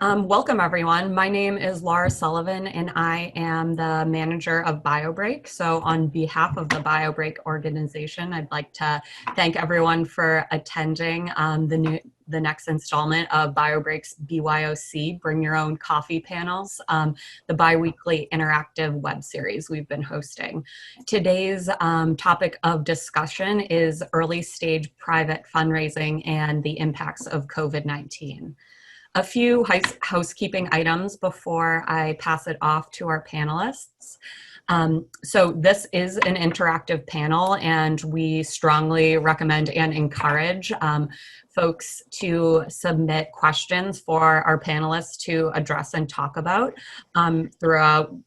Welcome, everyone. My name is Laura Sullivan, and I am the manager of BioBreak. So on behalf of the BioBreak organization, I'd like to thank everyone for attending the next installment of BioBreak's BYOC, Bring Your Own Coffee panels, the biweekly interactive web series we've been hosting. Today's topic of discussion is early stage private fundraising and the impacts of COVID-19. A few housekeeping items before I pass it off to our panelists. So this is an interactive panel, and we strongly recommend and encourage folks to submit questions for our panelists to address and talk about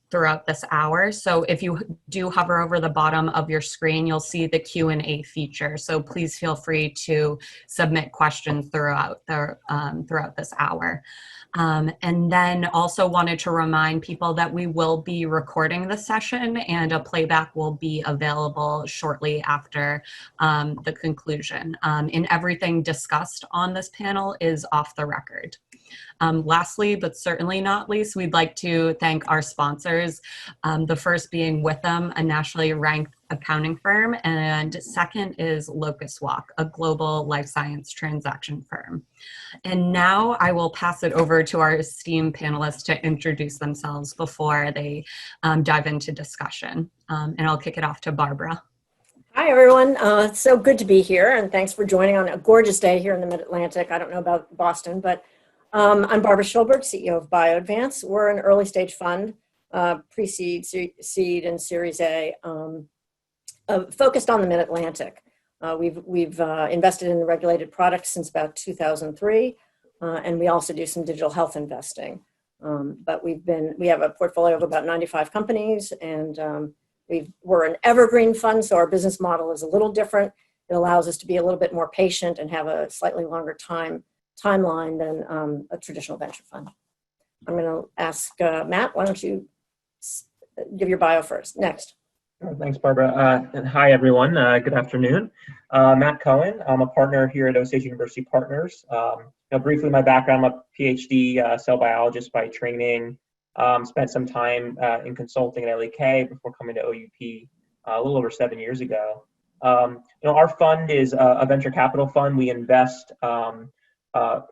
throughout this hour. So if you do hover over the bottom of your screen, you'll see the Q&A feature. So please feel free to submit questions throughout this hour. And then also wanted to remind people that we will be recording the session, and a playback will be available shortly after the conclusion. And everything discussed on this panel is off the record. Lastly, but certainly not least, we'd like to thank our sponsors, the first being Witham, a nationally ranked accounting firm, and second is Locust Walk, a global life science transaction firm. And now I will pass it over to our esteemed panelists to introduce themselves before they dive into discussion. And I'll kick it off to Barbara. Hi, everyone. It's so good to be here, and thanks for joining on a gorgeous day here in the Mid-Atlantic. I don't know about Boston, but I'm Barbara Schilberg, CEO of BioAdvance. We're an early stage fund, pre-seed, seed, and Series A, focused on the Mid-Atlantic. We've invested in regulated products since about 2003, and we also do some digital health investing. But we have a portfolio of about 95 companies, and we're an evergreen fund, so our business model is a little different. It allows us to be a little bit more patient and have a slightly longer timeline than a traditional venture fund. I'm going to ask Matt, why don't you give your bio first? Next. Thanks, Barbara. And hi, everyone. Good afternoon. Matt Cohen. I'm a partner here at Osage University Partners. Briefly, my background, I'm a PhD cell biologist by training. Spent some time in consulting at LEK before coming to OUP a little over 7 years ago. Our fund is a venture capital fund. We invest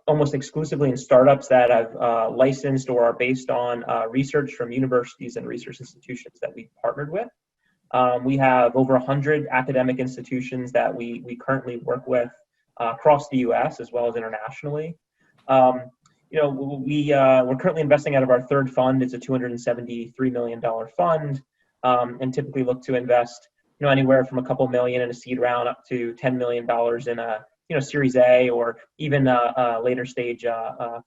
almost exclusively in startups that have licensed or are based on research from universities and research institutions that we've partnered with. We have over 100 academic institutions that we currently work with across the U.S. as well as internationally. We're currently investing out of our third fund. It's a $273 million fund, and typically look to invest anywhere from a couple million in a seed round up to $10 million in a Series A or even later stage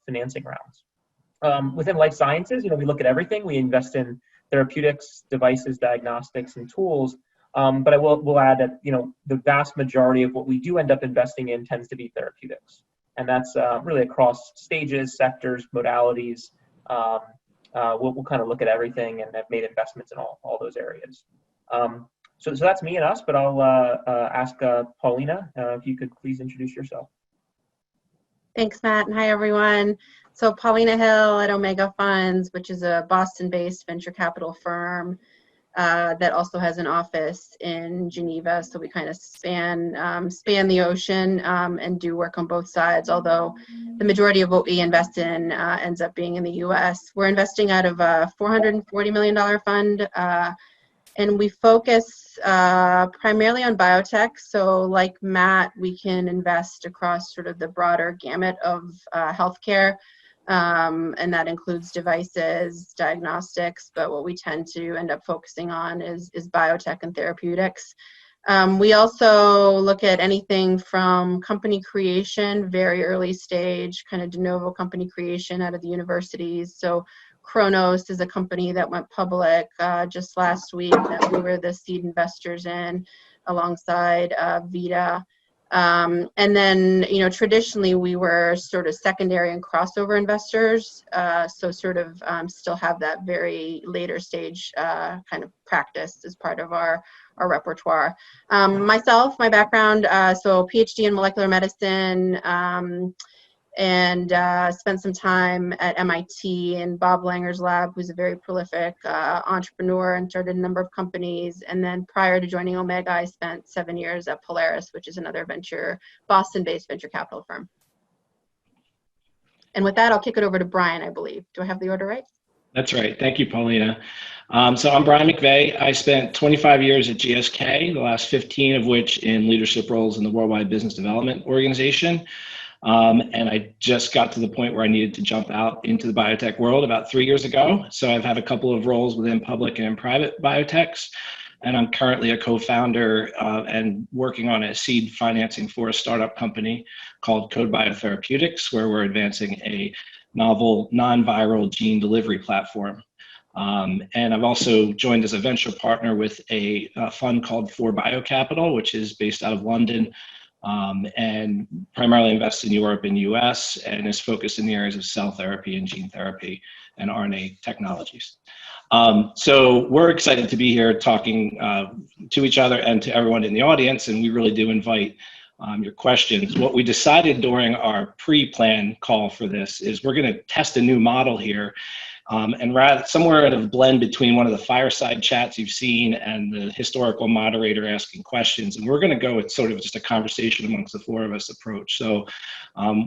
financing rounds. Within life sciences, we look at everything. We invest in therapeutics, devices, diagnostics, and tools. But I will add that the vast majority of what we do end up investing in tends to be therapeutics, and that's really across stages, sectors, modalities. We'll kind of look at everything and have made investments in all those areas. So that's me and us, but I'll ask Paulina if you could please introduce yourself. Thanks, Matt, and hi, everyone. So Paulina Hill at Omega Funds, which is a Boston-based venture capital firm that also has an office in Geneva. So we kind of span the ocean and do work on both sides, although the majority of what we invest in ends up being in the US. We're investing out of a $440 million fund, and we focus primarily on biotech. So like Matt, we can invest across sort of the broader gamut of healthcare. And that includes devices, diagnostics, but what we tend to end up focusing on is biotech and therapeutics. We also look at anything from company creation, very early stage, kind of de novo company creation out of the universities. So Kronos is a company that went public just last week that we were the seed investors in alongside Vita. And then, traditionally we were sort of secondary and crossover investors, so sort of still have that very later stage kind of practice as part of our repertoire. My background, so PhD in molecular medicine, and spent some time at MIT and Bob Langer's lab, who's a very prolific entrepreneur and started a number of companies. And then prior to joining Omega, I spent 7 years at Polaris, which is another Boston-based venture capital firm. And with that, I'll kick it over to Brian, I believe. Do I have the order right? That's right. Thank you, Paulina. So I'm Brian McVeigh. I spent 25 years at GSK, the last 15 of which in leadership roles in the Worldwide Business Development Organization. And I just got to the point where I needed to jump out into the biotech world about 3 years ago. So I've had a couple of roles within public and private biotechs. And I'm currently a co-founder and working on a seed financing for a startup company called BioTherapeutics, where we're advancing a novel non-viral gene delivery platform. And I've also joined as a venture partner with a fund called For Biocapital, which is based out of London and primarily invests in Europe and US and is focused in the areas of cell therapy and gene therapy and RNA technologies. So we're excited to be here talking to each other and to everyone in the audience, and we really do invite your questions. What we decided during our pre-plan call for this is we're going to test a new model here, and rather somewhere at a blend between one of the fireside chats you've seen and the historical moderator asking questions. And we're going to go with sort of just a conversation amongst the four of us approach. So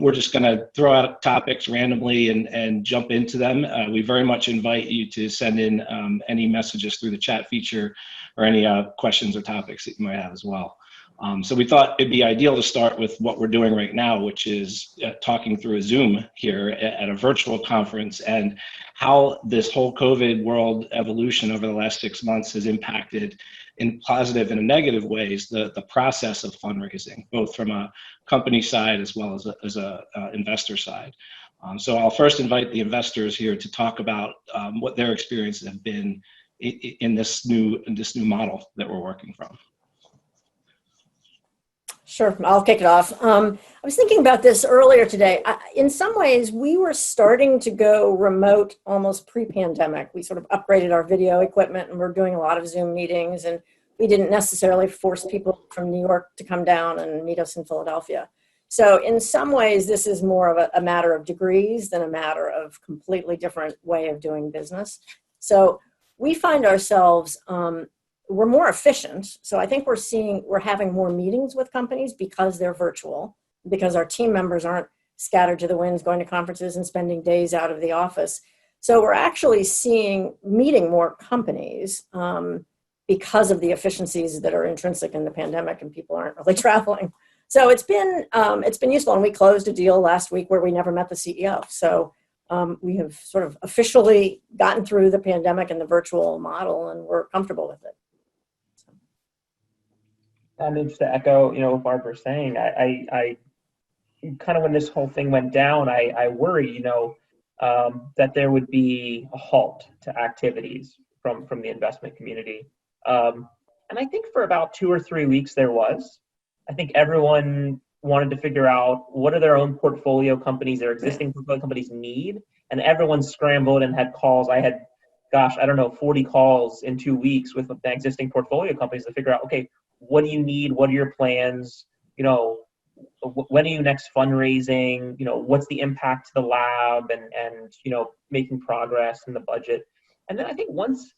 we're just going to throw out topics randomly and jump into them. We very much invite you to send in any messages through the chat feature or any questions or topics that you might have as well. So we thought it'd be ideal to start with what we're doing right now, which is talking through a Zoom here at a virtual conference and how this whole COVID world evolution over the last 6 months has impacted in positive and negative ways the process of fundraising, both from a company side as well as a investor side. So I'll first invite the investors here to talk about what their experiences have been in this new model that we're working from. Sure, I'll kick it off. I was thinking about this earlier today. In some ways, we were starting to go remote almost pre-pandemic. We sort of upgraded our video equipment and we're doing a lot of Zoom meetings, and we didn't necessarily force people from New York to come down and meet us in Philadelphia. So in some ways, this is more of a matter of degrees than a matter of completely different way of doing business. So we find ourselves, we're more efficient. So I think we're having more meetings with companies because they're virtual, because our team members aren't scattered to the winds, going to conferences and spending days out of the office. So we're actually meeting more companies because of the efficiencies that are intrinsic in the pandemic and people aren't really traveling. So it's been useful. And we closed a deal last week where we never met the CEO. So we have sort of officially gotten through the pandemic and the virtual model, and we're comfortable with it. And just to echo, what Barbara's saying, I kind of, when this whole thing went down, I worried, that there would be a halt to activities from the investment community. And I think for about 2 or 3 weeks there was. I think everyone wanted to figure out what are their own portfolio companies, their existing portfolio companies need, and everyone scrambled and had calls. I had, 40 calls in 2 weeks with the existing portfolio companies to figure out, okay, what do you need? What are your plans? When are you next fundraising? What's the impact to the lab and making progress in the budget? And then I think once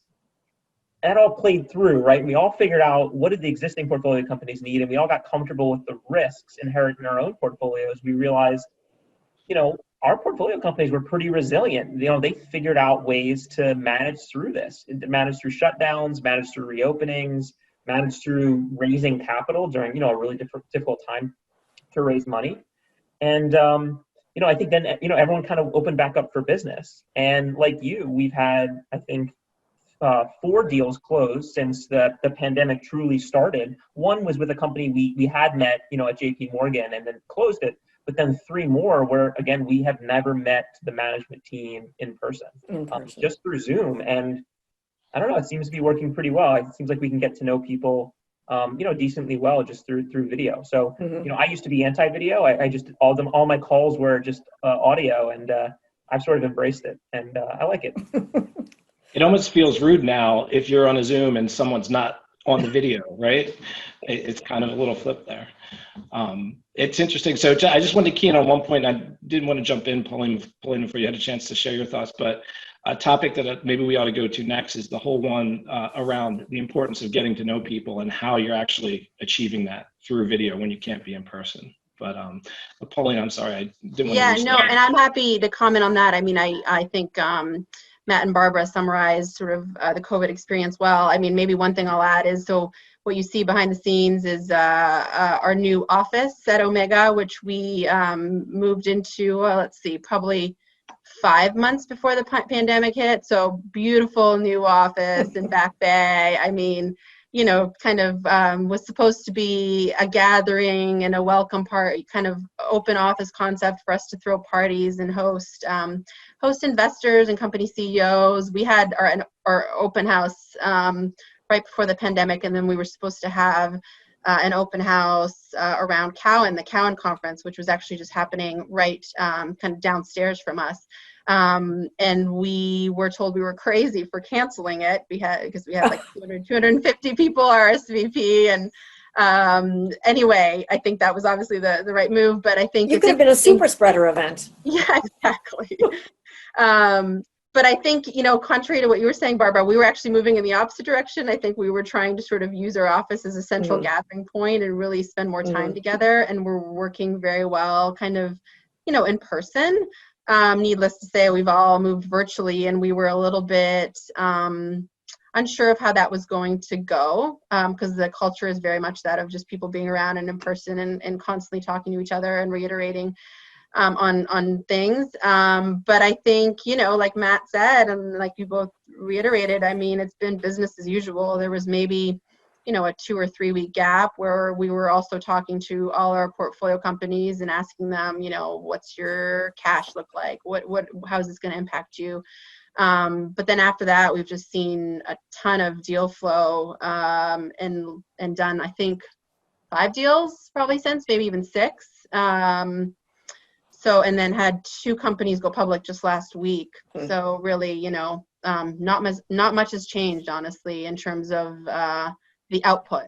that all played through, right, we all figured out what did the existing portfolio companies need, and we all got comfortable with the risks inherent in our own portfolios. We realized, our portfolio companies were pretty resilient. They figured out ways to manage through this, manage through shutdowns, manage through reopenings, manage through raising capital during, a really difficult time to raise money. And, I think then, everyone kind of opened back up for business. And like you, we've had, I think, 4 deals closed since the pandemic truly started. One was with a company we had met, at JP Morgan and then closed it. But then 3 more where, again, we have never met the management team in person. Just through Zoom. And I don't know, it seems to be working pretty well. It seems like we can get to know people, decently well just through video. So, I used to be anti-video. I just, all my calls were just audio, and I've sort of embraced it, and I like it. It almost feels rude now if you're on a Zoom and someone's not on the video, right? It's kind of a little flip there. It's interesting. So I just wanted to key in on one point. I didn't want to jump in, Paulina, before you had a chance to share your thoughts, but a topic that maybe we ought to go to next is the whole one around the importance of getting to know people and how you're actually achieving that through video when you can't be in person. But Paulina, I'm sorry, I didn't want to. Yeah, no, and I'm happy to comment on that. I mean, I think Matt and Barbara summarized sort of the COVID experience well. I mean, maybe one thing I'll add is, so what you see behind the scenes is our new office at Omega, which we moved into, let's see, probably 5 months before the pandemic hit. So beautiful new office in Back Bay. I mean, you know, kind of was supposed to be a gathering and a welcome party, kind of open office concept for us to throw parties and host investors and company CEOs. We had our open house right before the pandemic, and then we were supposed to have an open house around Cohen, the Cohen conference, which was actually just happening right kind of downstairs from us. And we were told we were crazy for canceling it because we had like 250 people RSVP. And anyway, I think that was obviously the right move, but I think you could have been a super spreader event. Yeah, exactly. But I think, you know, contrary to what you were saying, Barbara, we were actually moving in the opposite direction. I think we were trying to sort of use our office as a central gathering point and really spend more time together. And we're working very well kind of, you know, in person. Needless to say, we've all moved virtually, and we were a little bit unsure of how that was going to go, because the culture is very much that of just people being around and in person and constantly talking to each other and reiterating on things. But I think, you know, like Matt said, and like you both reiterated, I mean, it's been business as usual. There was maybe, you know, a 2 or 3 week gap where we were also talking to all our portfolio companies and asking them, you know, what's your cash look like? How is this going to impact you? But then after that, we've just seen a ton of deal flow and done, I think, 5 deals probably since, maybe even 6. So, and then had 2 companies go public just last week. So really, you know, not much has changed, honestly, in terms of the output.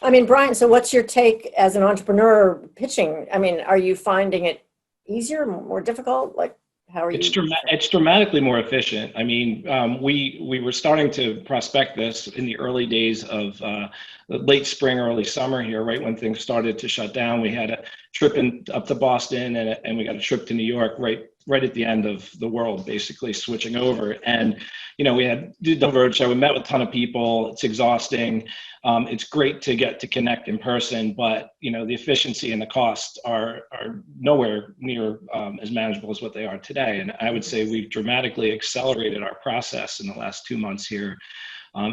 I mean, Brian, so what's your take as an entrepreneur pitching? I mean, are you finding it easier, more difficult? Like, how are you? It's dramatically more efficient. I mean, we were starting to prospect this in the early days of the late spring, early summer here, right when things started to shut down. We had a trip up to Boston, and we got a trip to New York right at the end of the world, basically switching over. And, you know, we did the roadshow. We met with a ton of people. It's exhausting. It's great to get to connect in person, but, you know, the efficiency and the costs are nowhere near as manageable as what they are today. And I would say we've dramatically accelerated our process in the last 2 months here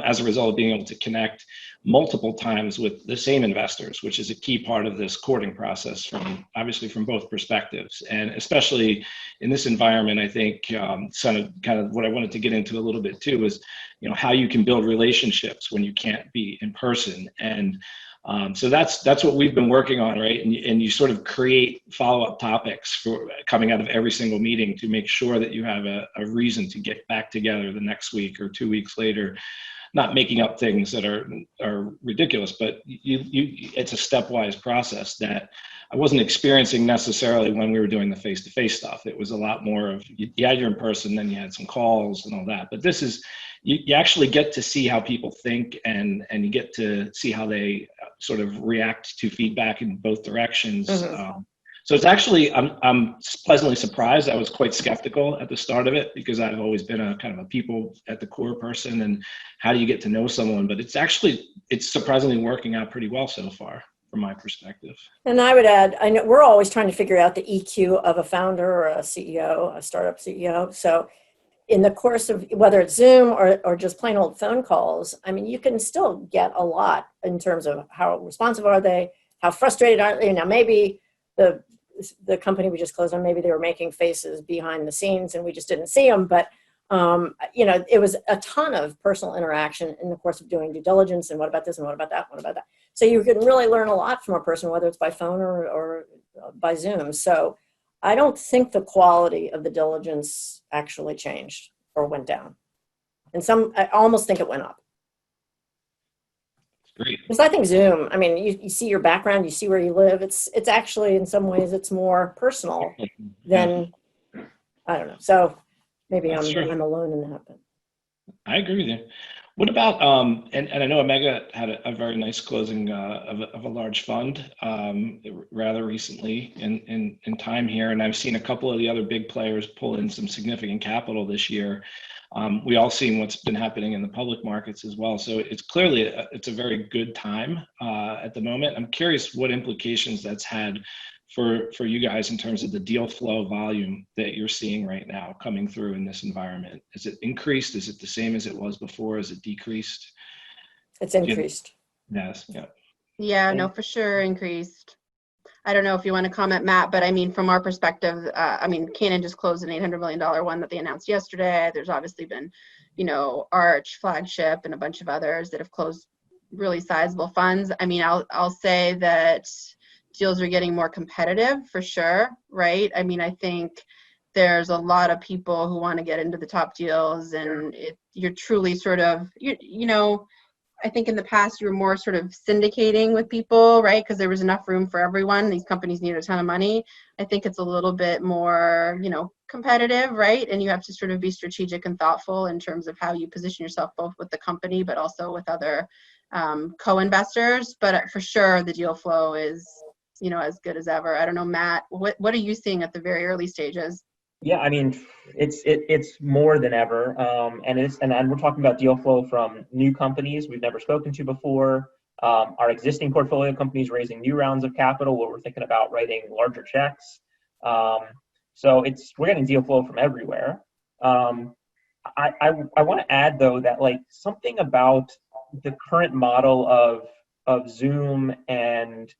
as a result of being able to connect multiple times with the same investors, which is a key part of this courting process, obviously from both perspectives. And especially in this environment, I think kind of what I wanted to get into a little bit too is, you know, how you can build relationships when you can't be in person. And so that's what we've been working on, right? And you sort of create follow-up topics for coming out of every single meeting to make sure that you have a reason to get back together the next week or 2 weeks later. Not making up things that are ridiculous, but it's a stepwise process that I wasn't experiencing necessarily when we were doing the face-to-face stuff. It was a lot more of, you had your in person, then you had some calls and all that. But this is, you actually get to see how people think, and you get to see how they sort of react to feedback in both directions. So it's actually, I'm pleasantly surprised. I was quite skeptical at the start of it because I've always been a kind of a people at the core person, and how do you get to know someone? But it's surprisingly working out pretty well so far from my perspective. And I would add, I know we're always trying to figure out the EQ of a founder or a CEO, a startup CEO. So in the course of whether it's Zoom or just plain old phone calls, I mean, you can still get a lot in terms of how responsive are they, how frustrated are they. Now, maybe the company we just closed on, maybe they were making faces behind the scenes and we just didn't see them. But, you know, it was a ton of personal interaction in the course of doing due diligence. And what about this? And what about that? What about that? So you can really learn a lot from a person, whether it's by phone or by Zoom. So I don't think the quality of the diligence actually changed or went down. And I almost think it went up. Great. Because I think Zoom, I mean, you see your background, you see where you live. It's actually, in some ways, it's more personal than, I don't know. So maybe That's true. I'm alone in that. But. I agree with you. What about, and I know Omega had a very nice closing of a large fund rather recently in time here, and I've seen a couple of the other big players pull in some significant capital this year. We all seen what's been happening in the public markets as well. So it's clearly, it's a very good time at the moment. I'm curious what implications that's had for you guys in terms of the deal flow volume that you're seeing right now coming through in this environment. Is it increased? Is it the same as it was before? Is it decreased? It's increased. Yes. Yeah. Yeah, no, for sure increased. I don't know if you want to comment, Matt, but I mean, from our perspective, I mean, Canon just closed an $800 million one that they announced yesterday. There's obviously been, you know, Arch, Flagship, and a bunch of others that have closed really sizable funds. I mean, I'll say that deals are getting more competitive for sure, right? I mean, I think there's a lot of people who want to get into the top deals, and you're truly sort of, you know, I think in the past you were more sort of syndicating with people, right? Because there was enough room for everyone. These companies need a ton of money. I think it's a little bit more, you know, competitive, right? And you have to sort of be strategic and thoughtful in terms of how you position yourself, both with the company, but also with other co-investors. But for sure, the deal flow is, you know, as good as ever. I don't know, Matt, what are you seeing at the very early stages? Yeah, I mean, it's more than ever, and we're talking about deal flow from new companies we've never spoken to before, our existing portfolio companies raising new rounds of capital where we're thinking about writing larger checks. So we're getting deal flow from everywhere. I want to add though that like something about the current model of Zoom and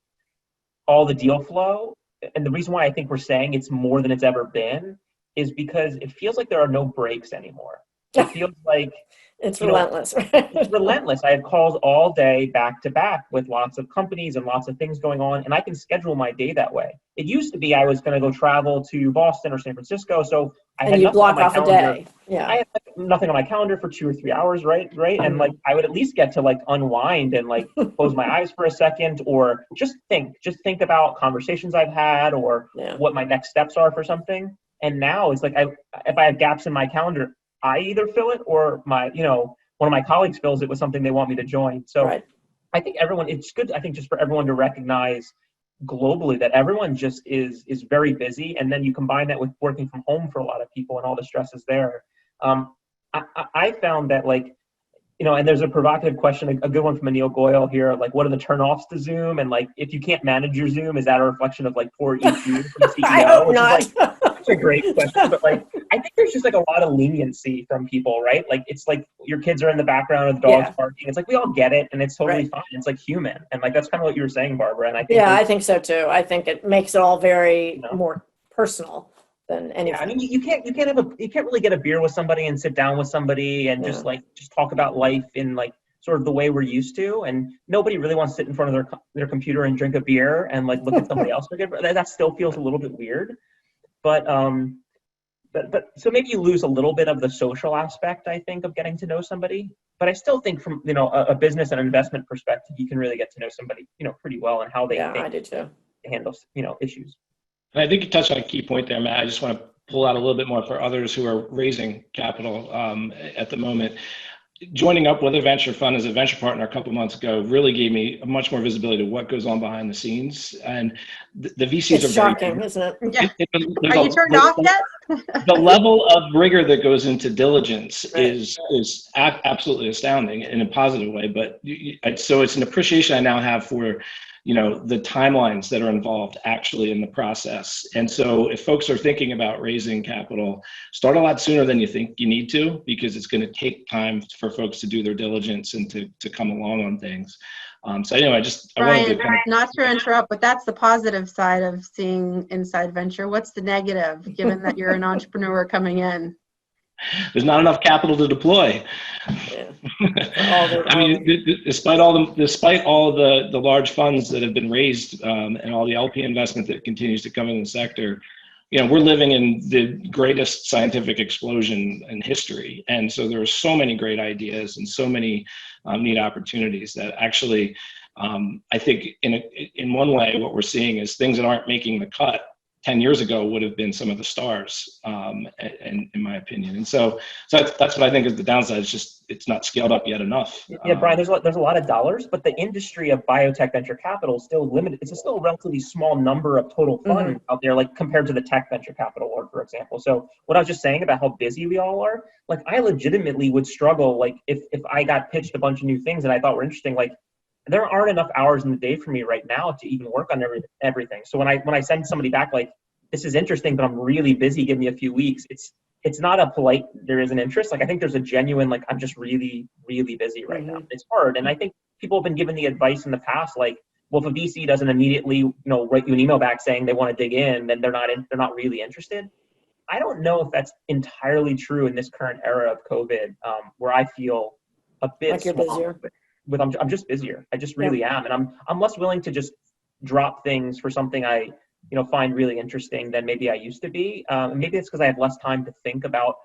all the deal flow, and the reason why I think we're saying it's more than it's ever been is because it feels like there are no breaks anymore. It feels like it's relentless. It's relentless. I have calls all day back to back with lots of companies and lots of things going on, and I can schedule my day that way. It used to be I was going to go travel to Boston or San Francisco, so I had nothing on my calendar. A day. Yeah. I had nothing on my calendar for 2 or 3 hours, right? And like I would at least get to like unwind and like close my eyes for a second, or just think about conversations I've had or what my next steps are for something. And now it's like if I have gaps in my calendar, I either fill it or one of my colleagues fills it with something they want me to join. So I think it's good, I think, just for everyone to recognize globally that everyone just is very busy. And then you combine that with working from home for a lot of people and all the stresses there. I found that like, and there's a provocative question, a good one from Anil Goyal here, like what are the turnoffs to Zoom? And like, if you can't manage your Zoom, is that a reflection of like poor EQ from the CEO? I hope not. That's a great question, but like, I think there's just like a lot of leniency from people, right? Like, it's like your kids are in the background or the dog's barking. It's like, we all get it and it's totally fine. It's like human. And like, that's kind of what you were saying, Barbara. And I think I think so too. I think it makes it all very more personal than anything. Yeah, I mean, you can't really get a beer with somebody and sit down with somebody and just talk about life in like sort of the way we're used to. And nobody really wants to sit in front of their computer and drink a beer and like look at somebody else. That still feels a little bit weird. But so maybe you lose a little bit of the social aspect, I think, of getting to know somebody. But I still think from a business and investment perspective, you can really get to know somebody pretty well and how they think I do too. handle issues. And I think you touched on a key point there, Matt. I just want to pull out a little bit more for others who are raising capital at the moment. Joining up with a venture fund as a venture partner a couple months ago really gave me much more visibility to what goes on behind the scenes. And the VCs it's shocking, isn't it? Yeah. Are you turned off yet? The level of rigor that goes into diligence is absolutely astounding in a positive way. But so it's an appreciation I now have for the timelines that are involved actually in the process. And so if folks are thinking about raising capital, start a lot sooner than you think you need to, because it's going to take time for folks to do their diligence and to come along on things. So anyway, I wanted to not to interrupt, but that's the positive side of seeing inside venture. What's the negative, given that you're an entrepreneur coming in? There's not enough capital to deploy. Yeah. I mean, despite all the large funds that have been raised and all the LP investment that continues to come in the sector, we're living in the greatest scientific explosion in history. And so there are so many great ideas and so many neat opportunities that actually, I think in one way, what we're seeing is things that aren't making the cut 10 years ago would have been some of the stars, in my opinion. And so that's what I think is the downside. It's just, it's not scaled up yet enough. Yeah, Brian, there's a lot of dollars, but the industry of biotech venture capital is still limited. It's still a relatively small number of total funds out there, like compared to the tech venture capital world, for example. So what I was just saying about how busy we all are, like I legitimately would struggle, like if I got pitched a bunch of new things that I thought were interesting, like there aren't enough hours in the day for me right now to even work on everything. So when I send somebody back, like, this is interesting, but I'm really busy, give me a few weeks, it's not a polite, there is an interest. Like I think there's a genuine, like, I'm just really, really busy right now. It's hard. And I think people have been given the advice in the past, like, well, if a VC doesn't immediately, write you an email back saying they want to dig in, then they're not really interested. I don't know if that's entirely true in this current era of COVID, where I feel a bit like you're busier. I'm just busier. I just really am. And I'm less willing to just drop things for something I, find really interesting than maybe I used to be. Maybe it's because I have less time to think about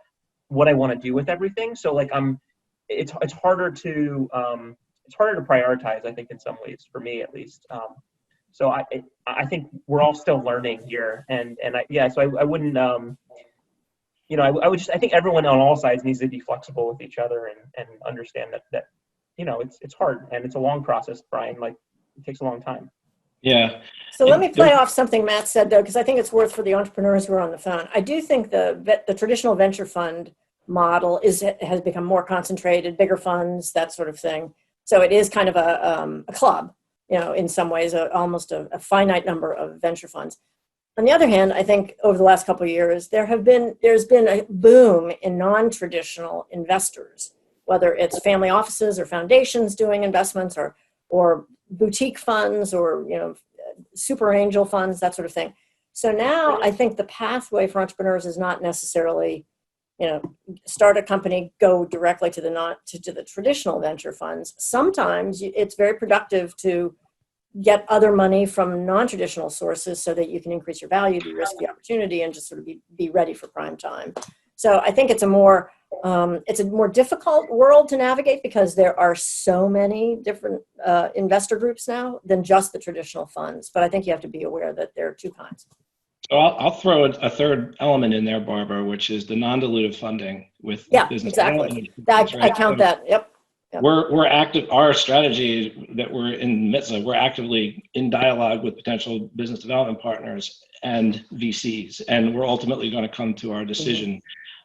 what I want to do with everything. So like it's harder to prioritize, I think, in some ways, for me at least. So I think we're all still learning here, so I wouldn't, I think everyone on all sides needs to be flexible with each other and understand that it's hard and it's a long process, Brian. Like it takes a long time. Yeah. So let me play off something Matt said, though, because I think it's worth for the entrepreneurs who are on the phone. I do think the traditional venture fund model has become more concentrated, bigger funds, that sort of thing. So it is kind of a club, in some ways, almost a finite number of venture funds. On the other hand, I think over the last couple of years, there's been a boom in non-traditional investors, whether it's family offices or foundations doing investments or boutique funds or super angel funds, that sort of thing. So now I think the pathway for entrepreneurs is not necessarily start a company, go directly to the traditional venture funds. Sometimes it's very productive to get other money from non-traditional sources so that you can increase your value, de-risk the opportunity, and just sort of be ready for prime time. So I think it's a more difficult world to navigate because there are so many different investor groups now than just the traditional funds. But I think you have to be aware that there are two kinds. So I'll throw a third element in there, Barbara, which is the non-dilutive funding with business. Exactly. I count that. Yep. We're active. Our strategy that we're in the midst of, we're actively in dialogue with potential business development partners and VCs, and we're ultimately going to come to our decision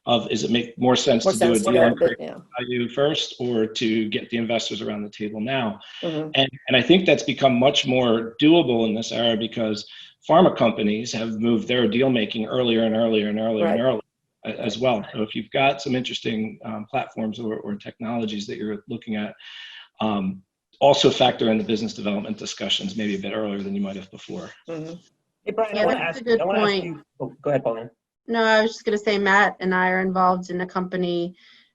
of, is it make more sense to do a deal and create value first, or to get the investors around the table now? And I think that's become much more doable in this era because pharma companies have moved their deal making earlier and earlier and earlier and earlier as well. So if you've got some interesting platforms or technologies that you're looking at, also factor in the business development discussions maybe a bit earlier than you might have before. Hey, Brian, I want to ask you. Oh, go ahead, Paulina. No, I was just going to say Matt and I are involved in a company.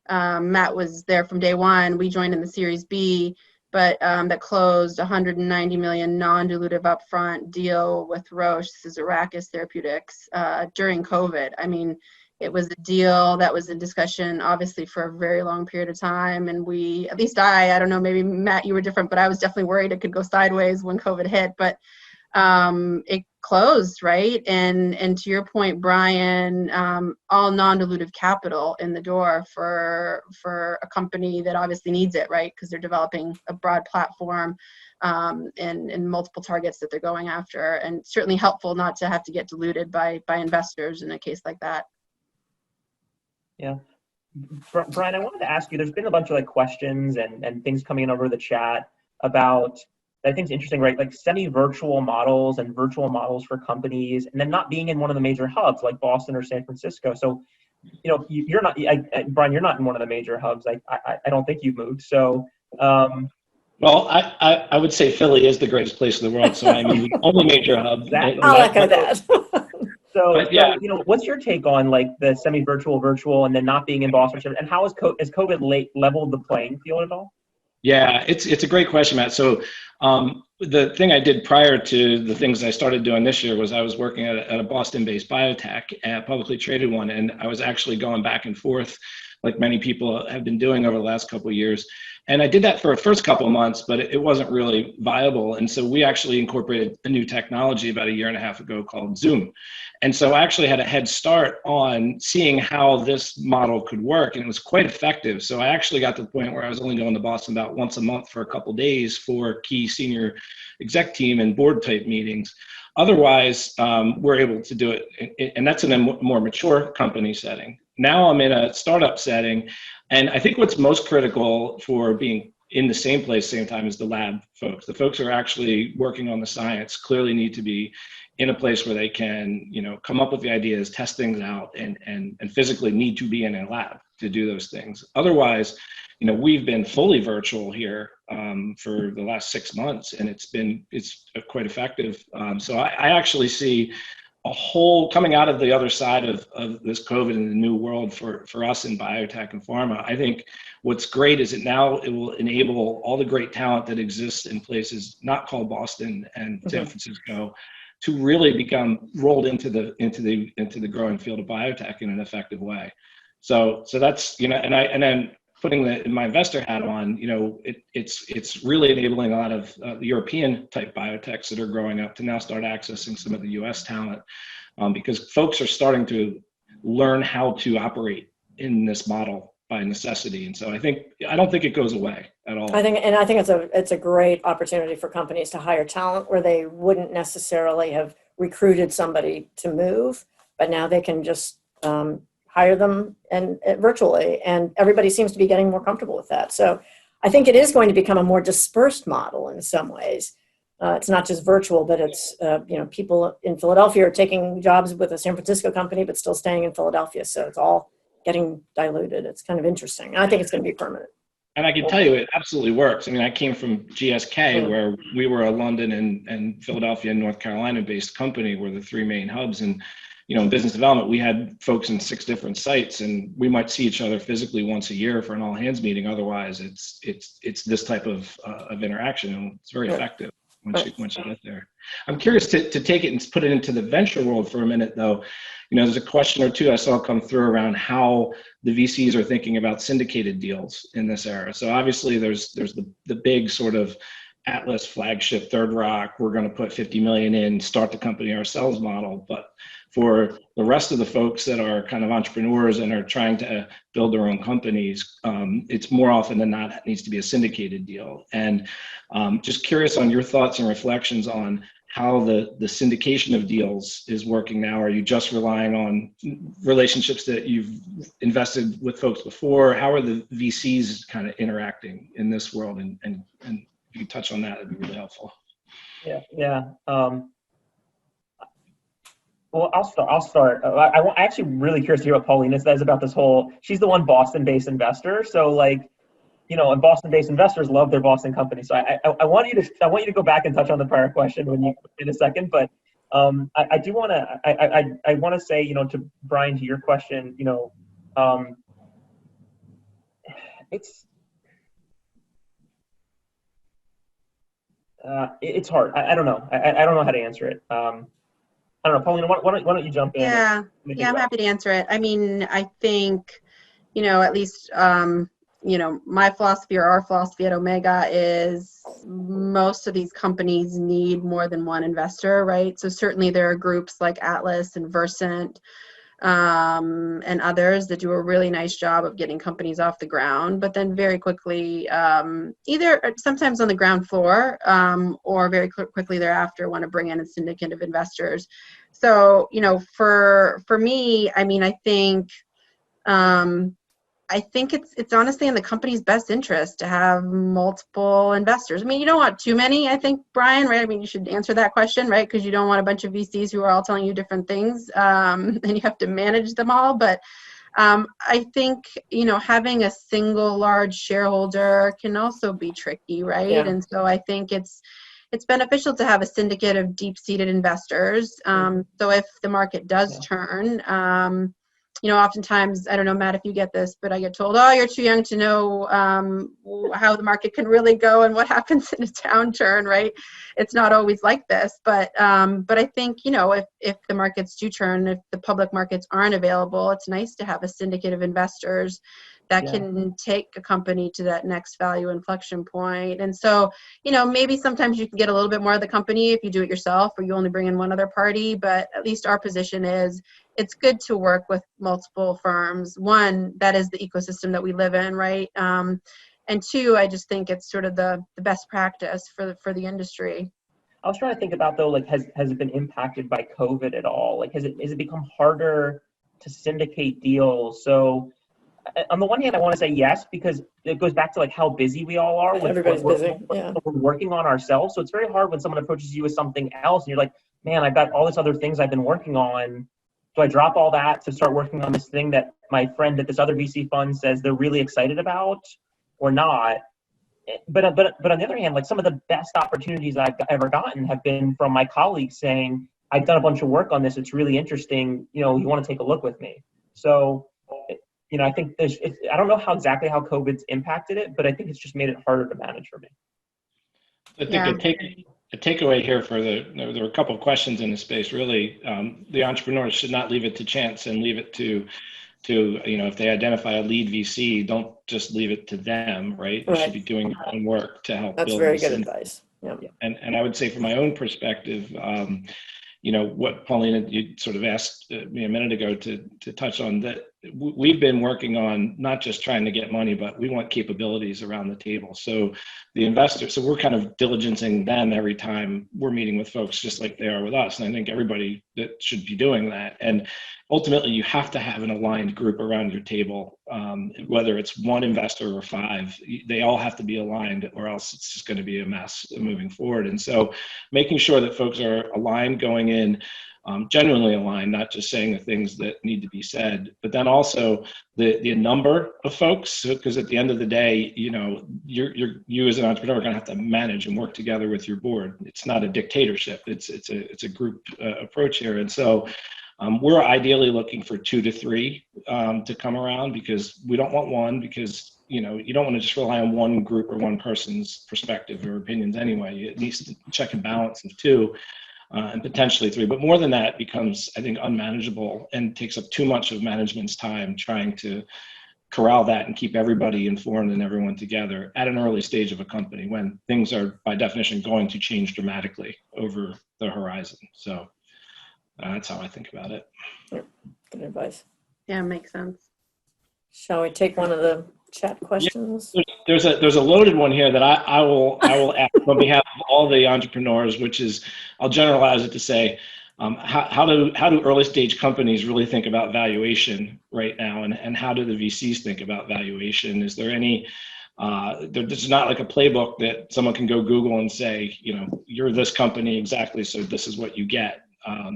Matt was there from day one. We joined in the Series B, but that closed $190 million non-dilutive upfront deal with Roche. This is Arrakis Therapeutics during COVID. I mean, it was a deal that was in discussion, obviously, for a very long period of time. And we, at least I don't know, maybe Matt, you were different, but I was definitely worried it could go sideways when COVID hit. But it closed, right? And to your point, Brian, all non-dilutive capital in the door for a company that obviously needs it, right? Because they're developing a broad platform and multiple targets that they're going after, and certainly helpful not to have to get diluted by investors in a case like that. Yeah. Brian, I wanted to ask you, there's been a bunch of questions and things coming in over the chat about, I think it's interesting, right? Like semi-virtual models and virtual models for companies, and then not being in one of the major hubs like Boston or San Francisco. So, you're not, Brian, you're not in one of the major hubs. I don't think you've moved. So, well, I would say Philly is the greatest place in the world. So I'm the only major hub. Exactly. I'll echo that. So, what's your take on like the semi-virtual, virtual, and then not being in Boston? And how has COVID leveled the playing field at all? Yeah, it's a great question, Matt. So the thing I did prior to the things I started doing this year was I was working at a Boston-based biotech, a publicly traded one, and I was actually going back and forth like many people have been doing over the last couple of years. And I did that for the first couple of months, but it wasn't really viable. And so we actually incorporated a new technology about 1.5 years ago called Zoom. And so I actually had a head start on seeing how this model could work, and it was quite effective. So I actually got to the point where I was only going to Boston about once a month for a couple of days for key senior exec team and board type meetings. Otherwise, we're able to do it, and that's in a more mature company setting. Now I'm in a startup setting, and I think what's most critical for being in the same place, same time as the lab folks, the folks who are actually working on the science clearly need to be in a place where they can, come up with the ideas, test things out, and physically need to be in a lab to do those things. Otherwise, we've been fully virtual here for the last 6 months, and it's quite effective. So I actually see a whole coming out of the other side of this COVID and the new world for us in biotech and pharma. I think what's great is it will enable all the great talent that exists in places not called Boston and San Francisco to really become rolled into the growing field of biotech in an effective way. So that's, and then putting my investor hat on, it's really enabling a lot of the European type biotechs that are growing up to now start accessing some of the US talent, because folks are starting to learn how to operate in this model by necessity. And so I don't think it goes away at all. I think it's a great opportunity for companies to hire talent where they wouldn't necessarily have recruited somebody to move, but now they can just hire them and virtually, and everybody seems to be getting more comfortable with that. So I think it is going to become a more dispersed model in some ways. It's not just virtual, but it's people in Philadelphia are taking jobs with a San Francisco company, but still staying in Philadelphia. So it's all getting diluted. It's kind of interesting. I think it's going to be permanent. And I can tell you, it absolutely works. I mean, I came from GSK, where we were a London and Philadelphia and North Carolina based company, were the 3 main hubs. And in business development, we had folks in 6 different sites, and we might see each other physically once a year for an all hands meeting. Otherwise, it's this type of interaction, and it's very effective once you get there. I'm curious to take it and put it into the venture world for a minute, though. There's a question or two I saw come through around how the VCs are thinking about syndicated deals in this era. So obviously, there's the big sort of Atlas flagship Third Rock, we're going to put 50 million in, start the company ourselves model. But for the rest of the folks that are kind of entrepreneurs and are trying to build their own companies, it's more often than not, it needs to be a syndicated deal. And just curious on your thoughts and reflections on how the syndication of deals is working now. Are you just relying on relationships that you've invested with folks before? How are the VCs kind of interacting in this world? And if you could touch on that, it'd be really helpful. Yeah. Well, I'll start. I'm actually really curious to hear what Paulina says about this whole. She's the one Boston-based investor, so and Boston-based investors love their Boston companies. So I want you to go back and touch on the prior question in a second. But I do want to I want to say to Brian, to your question, it's hard. I don't know. I don't know how to answer it. I don't know, Paulina, why don't you jump in? Yeah, I'm happy to answer it. I mean, I think, at least, my philosophy or our philosophy at Omega is most of these companies need more than one investor, right? So certainly there are groups like Atlas and Versant and others that do a really nice job of getting companies off the ground, but then very quickly, either sometimes on the ground floor or very quickly thereafter want to bring in a syndicate of investors. So, for me, I mean, I think it's honestly in the company's best interest to have multiple investors. I mean, you don't want too many, I think, Brian, right? I mean, you should answer that question, right? Because you don't want a bunch of VCs who are all telling you different things, and you have to manage them all. But I think, having a single large shareholder can also be tricky, right? Yeah. And so I think it's beneficial to have a syndicate of deep-seated investors. So if the market does turn, oftentimes, I don't know, Matt, if you get this, but I get told, oh, you're too young to know how the market can really go and what happens in a downturn, right? It's not always like this, but I think, if the markets do turn, if the public markets aren't available, it's nice to have a syndicate of investors that can take a company to that next value inflection point. And so, maybe sometimes you can get a little bit more of the company if you do it yourself, or you only bring in one other party, but at least our position is it's good to work with multiple firms. One, that is the ecosystem that we live in, right? And two, I just think it's sort of the best practice for the industry. I was trying to think about though, like, has it been impacted by COVID at all? Like, has it become harder to syndicate deals? So on the one hand, I want to say yes, because it goes back to like how busy we all are. Everybody's busy. We're working on ourselves. So it's very hard when someone approaches you with something else and you're like, man, I've got all these other things I've been working on. Do I drop all that to start working on this thing that my friend at this other VC fund says they're really excited about, or not? But on the other hand, like, some of the best opportunities I've ever gotten have been from my colleagues saying, I've done a bunch of work on this. It's really interesting. You want to take a look with me. So, I think I don't know exactly how COVID's impacted it, but I think it's just made it harder to manage for me. I think a takeaway here there were a couple of questions in the space. Really, the entrepreneurs should not leave it to chance and leave it to if they identify a lead VC, don't just leave it to them, right? You should be doing your own work to help build. That's very good advice. Yeah. And I would say, from my own perspective, what Paulina, you sort of asked me a minute ago to touch on, that we've been working on not just trying to get money, but we want capabilities around the table. So the investors, so we're kind of diligencing them every time we're meeting with folks, just like they are with us. And I think everybody that should be doing that. And ultimately, you have to have an aligned group around your table, whether it's one investor or five. They all have to be aligned, or else it's just going to be a mess moving forward. And so making sure that folks are aligned going in, genuinely aligned, not just saying the things that need to be said, but then also the number of folks, because at the end of the day, you as an entrepreneur are going to have to manage and work together with your board. It's not a dictatorship. It's a group approach here. And so we're ideally looking for 2 to 3 to come around, because we don't want one, because you don't want to just rely on one group or one person's perspective or opinions anyway. It needs to check and balance of 2 and potentially 3. But more than that becomes, I think, unmanageable and takes up too much of management's time trying to corral that and keep everybody informed and everyone together at an early stage of a company when things are, by definition, going to change dramatically over the horizon. So that's how I think about it. Good advice. Yeah, makes sense. Shall we take one of the chat questions? Yeah, there's a loaded one here that I will ask on behalf of all the entrepreneurs, which is, I'll generalize it to say, how do early stage companies really think about valuation right now, and how do the VCs think about valuation? Is there any there's not like a playbook that someone can go Google and say, you're this company exactly, so this is what you get.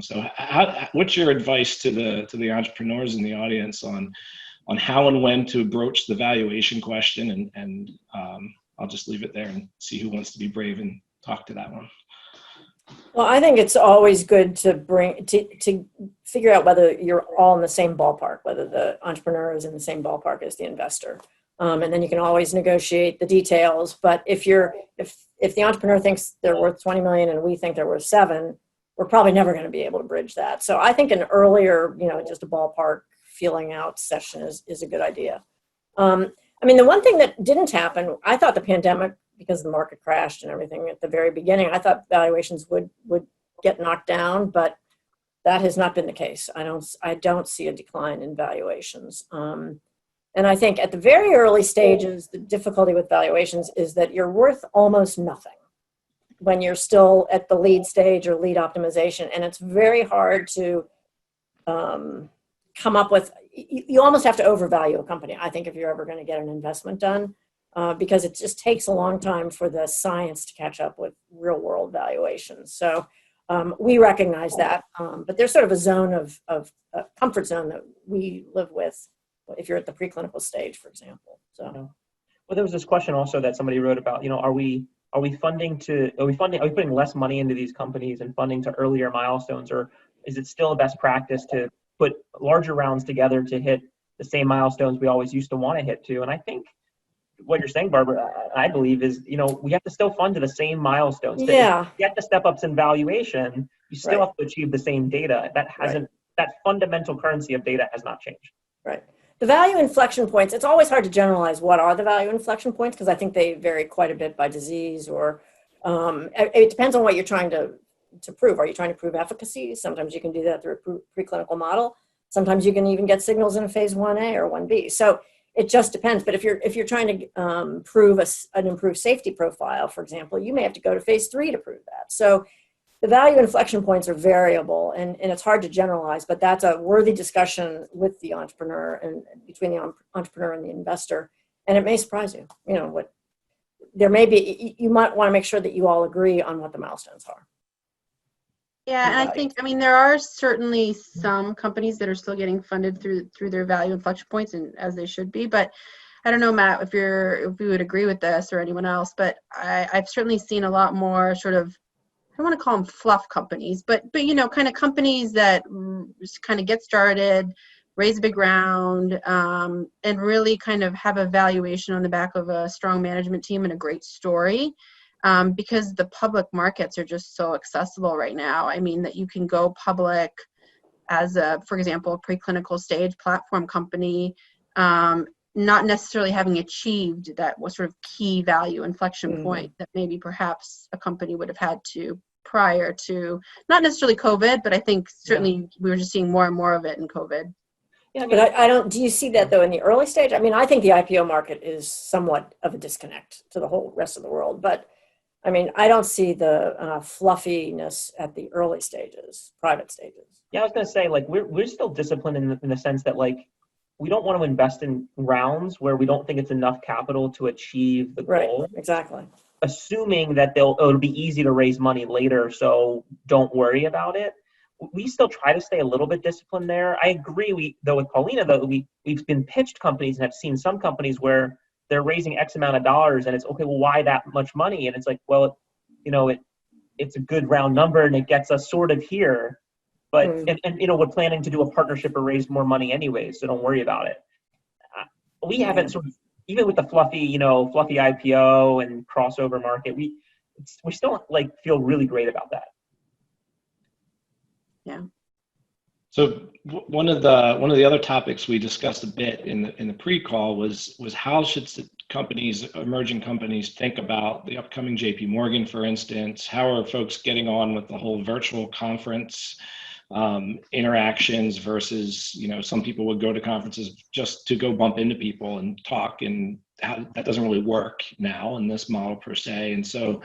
So what's your advice to the entrepreneurs in the audience on how and when to broach the valuation question? And I'll just leave it there and see who wants to be brave and talk to that one. Well, I think it's always good to figure out whether you're all in the same ballpark, whether the entrepreneur is in the same ballpark as the investor. And then you can always negotiate the details. But if the entrepreneur thinks they're worth 20 million and we think they're worth 7, we're probably never going to be able to bridge that. So I think an earlier, just a ballpark feeling out session is a good idea. The one thing that didn't happen, I thought the pandemic, because the market crashed and everything at the very beginning, I thought valuations would get knocked down, but that has not been the case. I don't see a decline in valuations. And I think at the very early stages, the difficulty with valuations is that you're worth almost nothing when you're still at the lead stage or lead optimization. And it's very hard to come up with, you almost have to overvalue a company, I think, if you're ever going to get an investment done, because it just takes a long time for the science to catch up with real world valuations. So we recognize that, but there's sort of a zone of a comfort zone that we live with if you're at the preclinical stage, for example. So, well, there was this question also that somebody wrote about, are we putting less money into these companies and funding to earlier milestones, or is it still a best practice to put larger rounds together to hit the same milestones we always used to want to hit to. And I think what you're saying, Barbara, I believe is, we have to still fund to the same milestones. Yeah. To get the step ups in valuation, you still Right. have to achieve the same data. That fundamental currency of data has not changed. Right. The value inflection points, it's always hard to generalize what are the value inflection points, because I think they vary quite a bit by disease, or it depends on what you're trying to prove. Are you trying to prove efficacy? Sometimes you can do that through a preclinical model. Sometimes you can even get signals in a phase 1A or 1B. So it just depends. But if you're trying to prove an improved safety profile, for example, you may have to go to phase 3 to prove that. So the value inflection points are variable, and it's hard to generalize, but that's a worthy discussion with the entrepreneur and between the entrepreneur and the investor. And it may surprise you, what there may be. You might want to make sure that you all agree on what the milestones are. Yeah, and I think, there are certainly some companies that are still getting funded through their value inflection points, and as they should be. But I don't know, Matt, if you would agree with this or anyone else, but I've certainly seen a lot more sort of, I don't want to call them fluff companies, but kind of companies that kind of get started, raise a big round, and really kind of have a valuation on the back of a strong management team and a great story. Because the public markets are just so accessible right now. That you can go public as for example, a preclinical stage platform company, not necessarily having achieved that was sort of key value inflection point that maybe perhaps a company would have had to prior to, not necessarily COVID, but I think certainly we were just seeing more and more of it in COVID. Yeah, but do you see that though in the early stage? I think the IPO market is somewhat of a disconnect to the whole rest of the world, but I don't see the fluffiness at the early stages, private stages. Yeah, I was going to say, we're still disciplined in the sense that, we don't want to invest in rounds where we don't think it's enough capital to achieve the goal. Right, exactly. Assuming that it'll be easy to raise money later, so don't worry about it. We still try to stay a little bit disciplined there. I agree, with Paulina, we've been pitched companies and have seen some companies where they're raising X amount of dollars, and it's okay, well, why that much money? And it's like, well, it's a good round number and it gets us sort of here, but and we're planning to do a partnership or raise more money anyway, so don't worry about it. We haven't sort of, even with the fluffy IPO and crossover market, we still feel really great about that. Yeah. So one of the other topics we discussed a bit in the pre-call was how should emerging companies think about the upcoming JP Morgan, for instance? How are folks getting on with the whole virtual conference interactions versus, some people would go to conferences just to go bump into people and talk, and how that doesn't really work now in this model per se. And so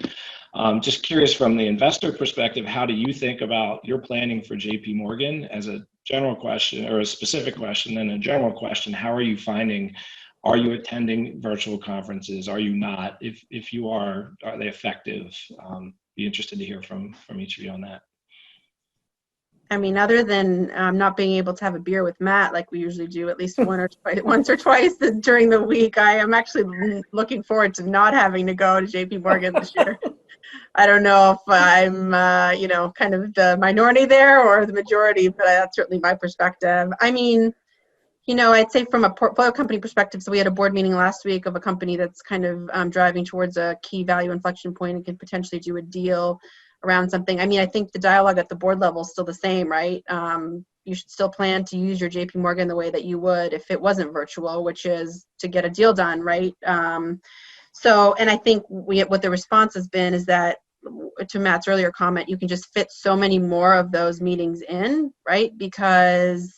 just curious from the investor perspective, how do you think about your planning for JP Morgan as a general question, or a specific question, and a general question? How are you finding, are you attending virtual conferences? Are you not? If you are they effective? Be interested to hear from each of you on that. Other than not being able to have a beer with Matt like we usually do at least once or twice during the week, I am actually looking forward to not having to go to JP Morgan this year. I don't know if I'm, kind of the minority there or the majority, but that's certainly my perspective. I'd say from a portfolio company perspective, so we had a board meeting last week of a company that's kind of driving towards a key value inflection point and could potentially do a deal around something. I think the dialogue at the board level is still the same, right? You should still plan to use your JP Morgan the way that you would if it wasn't virtual, which is to get a deal done, right? And I think what the response has been is that, to Matt's earlier comment, you can just fit so many more of those meetings in, right? Because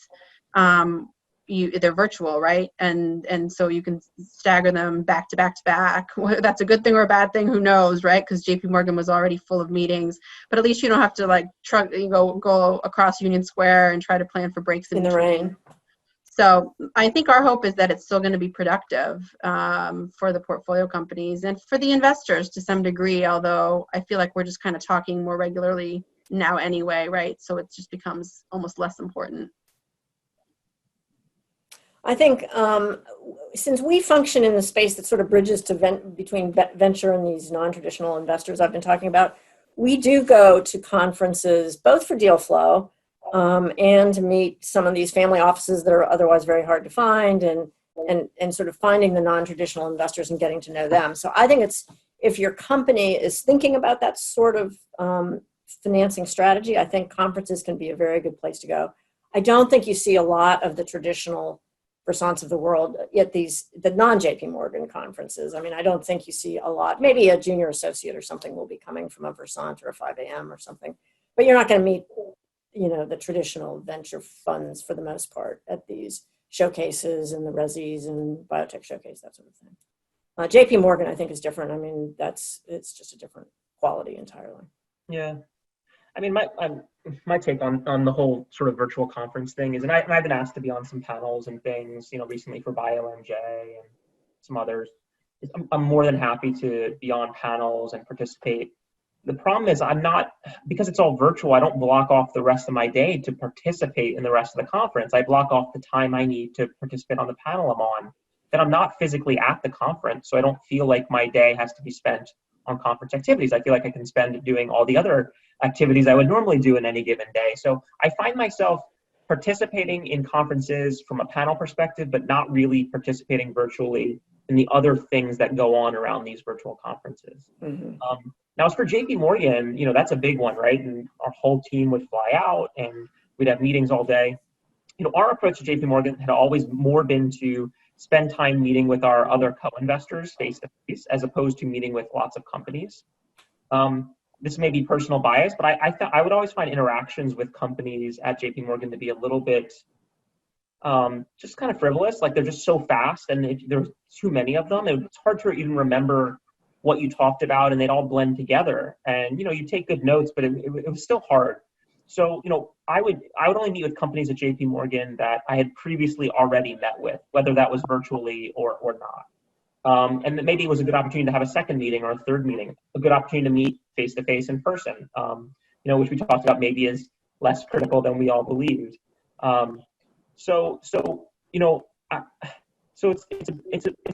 they're virtual, right? And so you can stagger them back to back to back. Whether that's a good thing or a bad thing, who knows, right? Because JP Morgan was already full of meetings, but at least you don't have to go across Union Square and try to plan for breaks in the rain. So I think our hope is that it's still going to be productive for the portfolio companies and for the investors to some degree, although I feel like we're just kind of talking more regularly now anyway, right? So it just becomes almost less important. I think since we function in the space that sort of bridges between venture and these non-traditional investors I've been talking about, we do go to conferences both for deal flow, and to meet some of these family offices that are otherwise very hard to find, and sort of finding the non-traditional investors and getting to know them. So I think if your company is thinking about that sort of financing strategy, I think conferences can be a very good place to go. I don't think you see a lot of the traditional Versants of the world at the non-JP Morgan conferences. I mean, I don't think you see a lot. Maybe a junior associate or something will be coming from a Versant or a 5 a.m. or something, but you're not going to meet, the traditional venture funds for the most part at these showcases and the Resis and biotech showcase, that sort of thing. JP Morgan, I think, is different. I mean, it's just a different quality entirely. Yeah. I mean, my take on the whole sort of virtual conference thing is, and I've been asked to be on some panels and things, recently for BioMJ and some others. I'm more than happy to be on panels and participate. The problem is because it's all virtual, I don't block off the rest of my day to participate in the rest of the conference. I block off the time I need to participate on the panel I'm on. Then I'm not physically at the conference, so I don't feel like my day has to be spent on conference activities. I feel like I can spend it doing all the other activities I would normally do in any given day. So I find myself participating in conferences from a panel perspective, but not really participating virtually in the other things that go on around these virtual conferences. Mm-hmm. Now, as for JP Morgan, that's a big one, right? And our whole team would fly out and we'd have meetings all day. Our approach to JP Morgan had always more been to spend time meeting with our other co-investors face to face, as opposed to meeting with lots of companies. This may be personal bias, but I would always find interactions with companies at JP Morgan to be a little bit just kind of frivolous. Like, they're just so fast, and if there's too many of them, it's hard to even remember what you talked about, and they'd all blend together. And you take good notes, but it was still hard. So I would only meet with companies at JP Morgan that I had previously already met with, whether that was virtually or not. And maybe it was a good opportunity to have a second meeting or a third meeting, a good opportunity to meet face-to-face in person, which we talked about maybe is less critical than we all believed. So it's a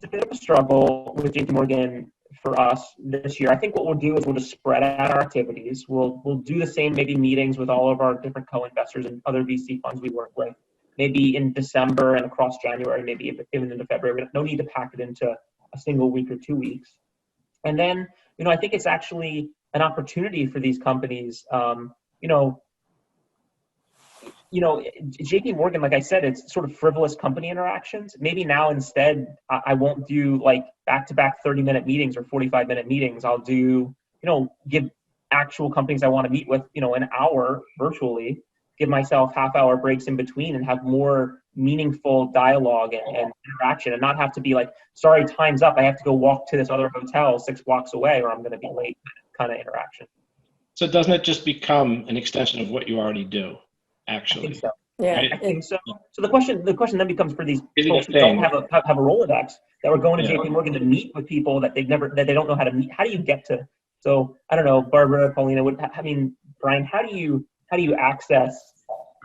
bit of a struggle with JP Morgan for us this year. I think what we'll do is we'll just spread out our activities. We'll do the same maybe meetings with all of our different co-investors and other VC funds we work with, maybe in December and across January, maybe even into February. No need to pack it into a single week or 2 weeks. And then, I think it's actually an opportunity for these companies. JP Morgan, like I said, it's sort of frivolous company interactions. Maybe now instead, I won't do like back-to-back 30-minute meetings or 45-minute meetings. I'll do, give actual companies I want to meet with, an hour virtually, give myself half-hour breaks in between, and have more meaningful dialogue and interaction, and not have to be like, sorry, time's up, I have to go walk to this other hotel 6 blocks away or I'm going to be late kind of interaction. So doesn't it just become an extension of what you already do, actually? I think so. Yeah, Right. I think so. So the question then becomes for these Is it folks a who don't thing? have a Rolodex, that were going to Yeah. JP Morgan to meet with people that they don't know how to meet. How do you get to? So I don't know, Barbara, Paulina, Brian, how do you access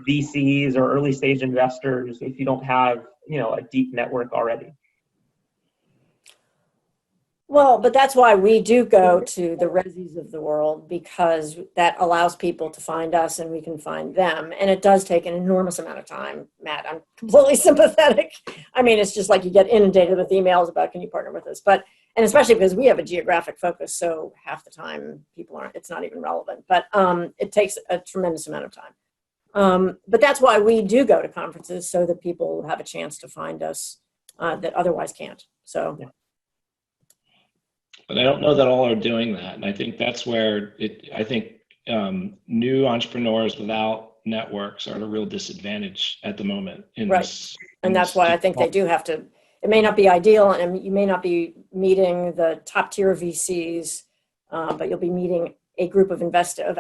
VCs or early stage investors if you don't have a deep network already? well, but that's why we do go to the Resis of the world, because that allows people to find us and we can find them. And it does take an enormous amount of time, Matt. I'm completely sympathetic. I mean, it's just like you get inundated with emails about, can you partner with us? And especially because we have a geographic focus, so half the time it's not even relevant. But it takes a tremendous amount of time. But that's why we do go to conferences, so that people have a chance to find us that otherwise can't. So. Yeah. But I don't know that all are doing that. And I think that's where new entrepreneurs without networks are at a real disadvantage at the moment. Right. And that's why I think they do have to, it may not be ideal, and you may not be meeting the top tier VCs, but you'll be meeting a group of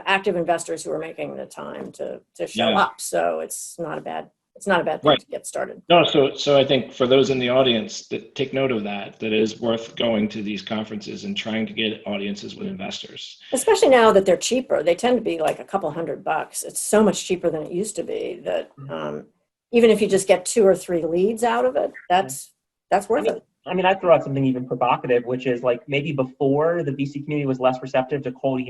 active investors who are making the time to show up. So it's not a bad thing to get started. No, so I think for those in the audience that take note of that it is worth going to these conferences and trying to get audiences with investors. Especially now that they're cheaper. They tend to be like a couple $100. It's so much cheaper than it used to be that even if you just get 2 or 3 leads out of it, that's worth it. I mean, I throw out something even provocative, which is like, maybe before the VC community was less receptive to cold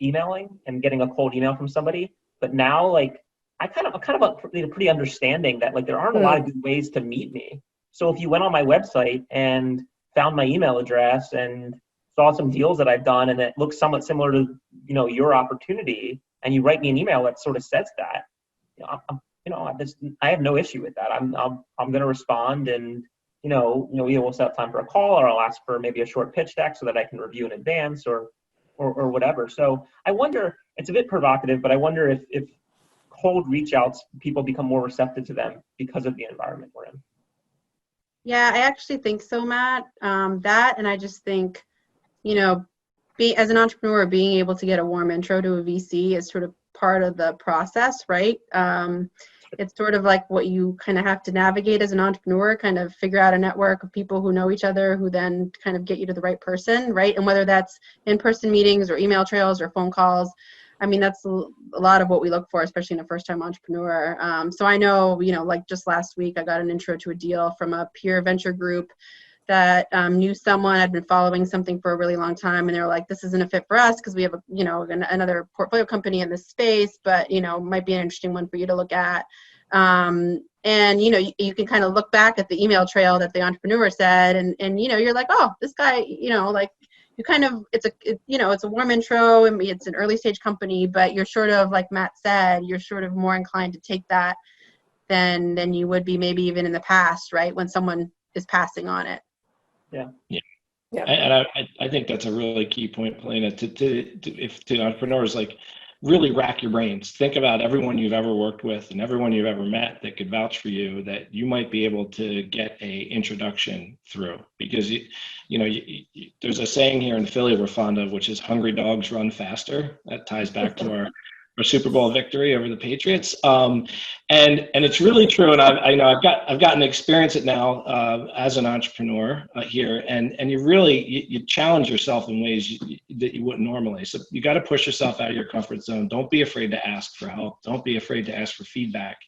emailing and getting a cold email from somebody, but now like I'm kind of pretty understanding that like there aren't a lot of good ways to meet me. So if you went on my website and found my email address and saw some deals that I've done and it looks somewhat similar to your opportunity, and you write me an email that sort of says that, I have no issue with that. I'm going to respond, and either we'll set up time for a call, or I'll ask for maybe a short pitch deck so that I can review in advance, or whatever. So I wonder, it's a bit provocative, but I wonder if cold reach outs, people become more receptive to them because of the environment we're in. Yeah, I actually think so, Matt. That, and I just think, as an entrepreneur, being able to get a warm intro to a VC is sort of part of the process, right? It's sort of like what you kind of have to navigate as an entrepreneur, kind of figure out a network of people who know each other, who then kind of get you to the right person, right? And whether that's in-person meetings or email trails or phone calls, I mean, that's a lot of what we look for, especially in a first-time entrepreneur. So I know, like just last week, I got an intro to a deal from a peer venture group that knew someone. I'd been following something for a really long time, and they were like, this isn't a fit for us because we have another portfolio company in this space, but might be an interesting one for you to look at. And you can kind of look back at the email trail that the entrepreneur said, and you're like, oh, this guy, like, you kind of, it's a warm intro, and it's an early stage company, but you're sort of, like Matt said, you're sort of more inclined to take that than you would be maybe even in the past, right, when someone is passing on it. Yeah. And I think that's a really key point, Paulina, to entrepreneurs, like, really rack your brains. Think about everyone you've ever worked with and everyone you've ever met that could vouch for you, that you might be able to get a introduction through. Because there's a saying here in Philly we're fond of, which is hungry dogs run faster. That ties back to our Super Bowl victory over the Patriots, and it's really true. And I've gotten to experience it now as an entrepreneur here, and you challenge yourself in ways that you wouldn't normally. So you got to push yourself out of your comfort zone. Don't be afraid to ask for help. Don't be afraid to ask for feedback.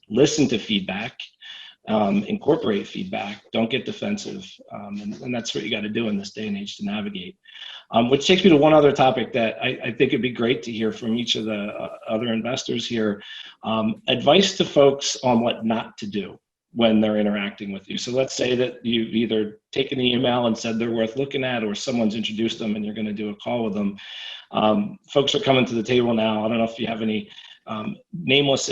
Listen to feedback. Incorporate feedback. Don't get defensive, and that's what you got to do in this day and age to navigate. Which takes me to one other topic that I think it'd be great to hear from each of the other investors here. Advice to folks on what not to do when they're interacting with you. So let's say that you've either taken the email and said they're worth looking at, or someone's introduced them and you're going to do a call with them. Folks are coming to the table now. I don't know if you have any nameless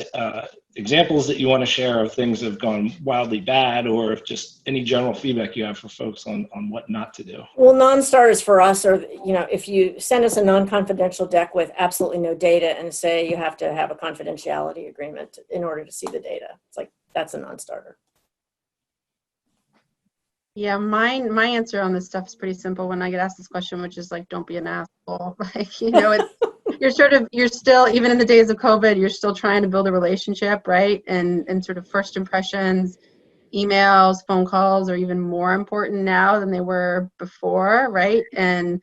examples that you want to share of things that have gone wildly bad, or if just any general feedback you have for folks on what not to do. Well, non-starters for us are, if you send us a non-confidential deck with absolutely no data and say you have to have a confidentiality agreement in order to see the data, it's like, that's a non-starter. Yeah, my answer on this stuff is pretty simple when I get asked this question, which is like, don't be an asshole. Like, it's, you're still, even in the days of COVID, you're still trying to build a relationship, right? And sort of first impressions, emails, phone calls are even more important now than they were before, right? And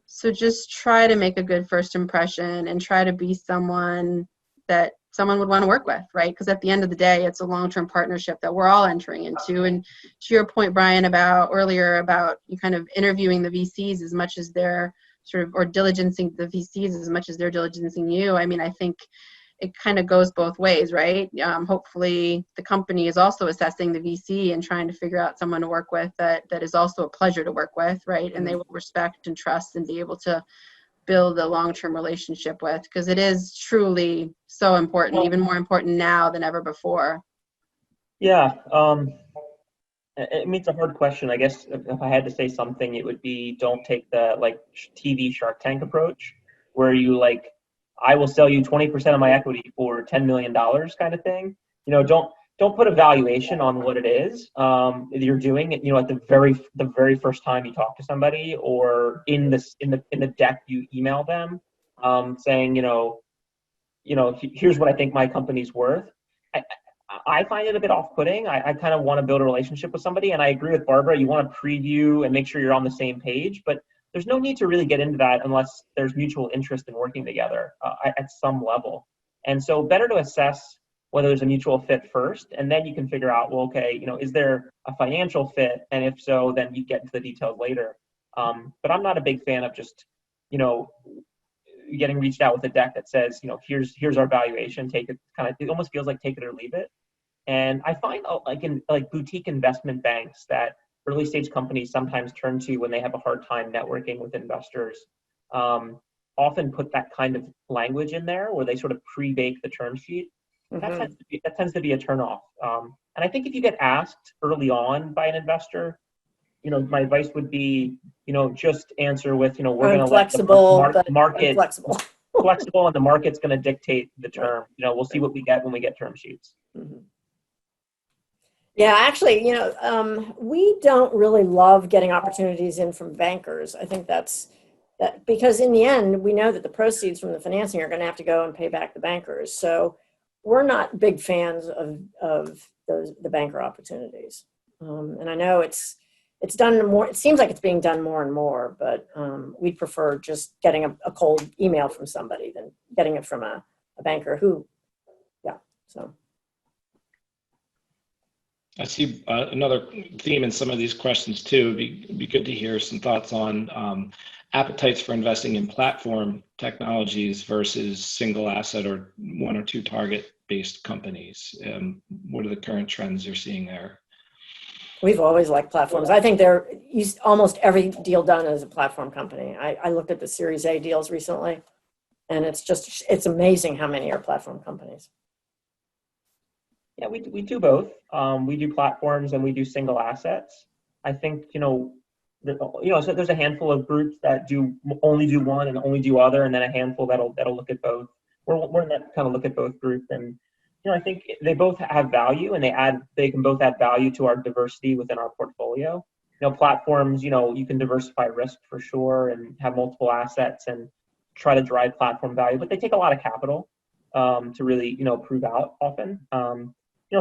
so just try to make a good first impression and try to be someone that someone would want to work with, right? Because at the end of the day, it's a long-term partnership that we're all entering into. And to your point, Brian, earlier about you kind of interviewing the VCs as much as they're or diligencing the VCs as much as they're diligencing you. I mean, I think it kind of goes both ways, right? Hopefully the company is also assessing the VC and trying to figure out someone to work with that is also a pleasure to work with, right? And they will respect and trust and be able to build a long-term relationship with, because it is truly so important, even more important now than ever before. Yeah, I mean, it's a hard question. I guess if I had to say something, it would be, don't take the TV Shark Tank approach, where you I will sell you 20% of my equity for $10 million kind of thing. Don't put a valuation on what it is you're doing. At the very first time you talk to somebody, or in the deck you email them, saying here's what I think my company's worth. I find it a bit off-putting. I kind of want to build a relationship with somebody, and I agree with Barbara. You want to preview and make sure you're on the same page, but there's no need to really get into that unless there's mutual interest in working together at some level. And so better to assess whether there's a mutual fit first, and then you can figure out, well, okay, is there a financial fit? And if so, then you get into the details later. But I'm not a big fan of just, getting reached out with a deck that says, here's our valuation, take it, it almost feels like take it or leave it. And I find like in like boutique investment banks that early stage companies sometimes turn to when they have a hard time networking with investors, often put that kind of language in there where they sort of pre-bake the term sheet. That tends to be a turnoff. And I think if you get asked early on by an investor, my advice would be, just answer with, we're going to let the market flexible, and the market's going to dictate the term. We'll see what we get when we get term sheets. Yeah, actually, we don't really love getting opportunities in from bankers. I think that because in the end, we know that the proceeds from the financing are going to have to go and pay back the bankers. So we're not big fans of the banker opportunities. And I know it's done more. It seems like it's being done more and more, but we'd prefer just getting a cold email from somebody than getting it from a banker who, so. I see another theme in some of these questions too. It'd be good to hear some thoughts on appetites for investing in platform technologies versus single asset or one or two target-based companies. What are the current trends you're seeing there? We've always liked platforms. I think almost every deal done is a platform company. I looked at the Series A deals recently, and it's amazing how many are platform companies. Yeah, we do both. We do platforms and we do single assets. I think, so there's a handful of groups that only do one and only do other, and then a handful that'll look at both. We're in that kind of look at both group, and I think they both have value, and they can both add value to our diversity within our portfolio. Platforms, you can diversify risk for sure and have multiple assets and try to drive platform value, but they take a lot of capital to really, prove out often.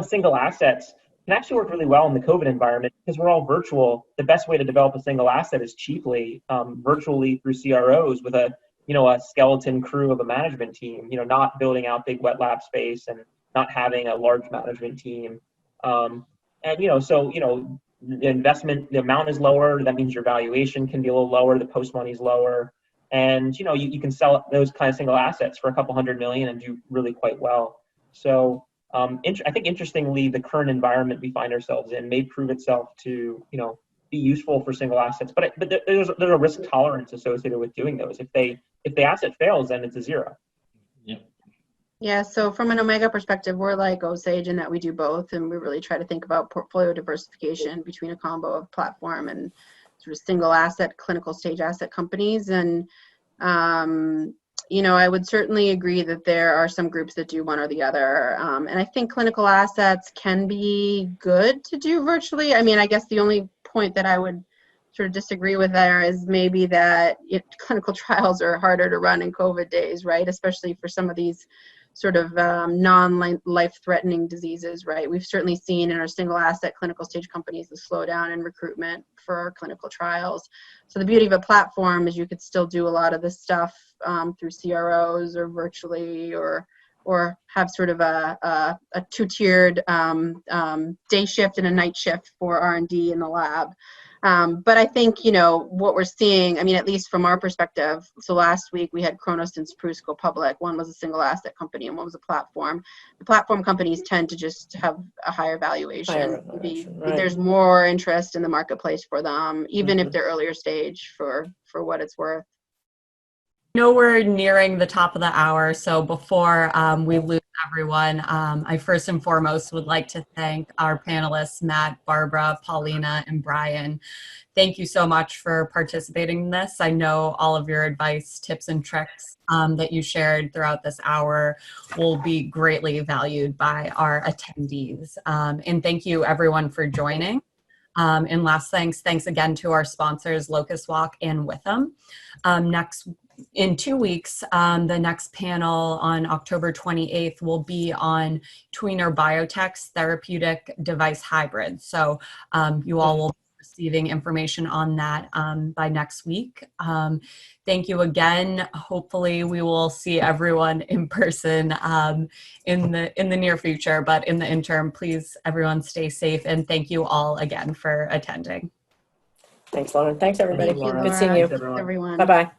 Single assets can actually work really well in the COVID environment because we're all virtual. The best way to develop a single asset is cheaply, virtually through CROs with a skeleton crew of a management team, not building out big wet lab space and not having a large management team. The investment, the amount is lower. That means your valuation can be a little lower. The post money is lower. And, you can sell those kind of single assets for a couple $100 million and do really quite well. So I think interestingly, the current environment we find ourselves in may prove itself to, be useful for single assets, but there's a risk tolerance associated with doing those. If the asset fails, then it's a zero. Yeah, so from an Omega perspective, we're like Osage in that we do both, and we really try to think about portfolio diversification between a combo of platform and sort of single asset, clinical stage asset companies. And, I would certainly agree that there are some groups that do one or the other. And I think clinical assets can be good to do virtually. I mean, I guess the only point that I would sort of disagree with there is maybe that clinical trials are harder to run in COVID days, right? Especially for some of these sort of non-life-threatening diseases, right? We've certainly seen in our single asset clinical stage companies the slowdown in recruitment for our clinical trials. So the beauty of a platform is you could still do a lot of this stuff through CROs or virtually or have sort of a two-tiered day shift and a night shift for R&D in the lab. But I think, what we're seeing, I mean, at least from our perspective, so last week we had Kronos and Spruce go public. One was a single asset company and one was a platform. The platform companies tend to just have a higher valuation. Right. There's more interest in the marketplace for them, even if they're earlier stage for what it's worth. We're nearing the top of the hour, so before we lose everyone, I first and foremost would like to thank our panelists, Matt, Barbara, Paulina, and Brian. Thank you so much for participating in this. I know all of your advice, tips, and tricks that you shared throughout this hour will be greatly valued by our attendees. And thank you everyone for joining. And last thanks again to our sponsors, Locust Walk and Witham. In 2 weeks, the next panel on October 28th will be on tweener biotechs, therapeutic device hybrids. So you all will be receiving information on that by next week. Thank you again. Hopefully we will see everyone in person in the near future, but in the interim, please everyone stay safe, and thank you all again for attending. Thanks, Lauren. Thanks, everybody. Thank you, Good seeing you. Thanks, everyone. everyone. Bye-bye.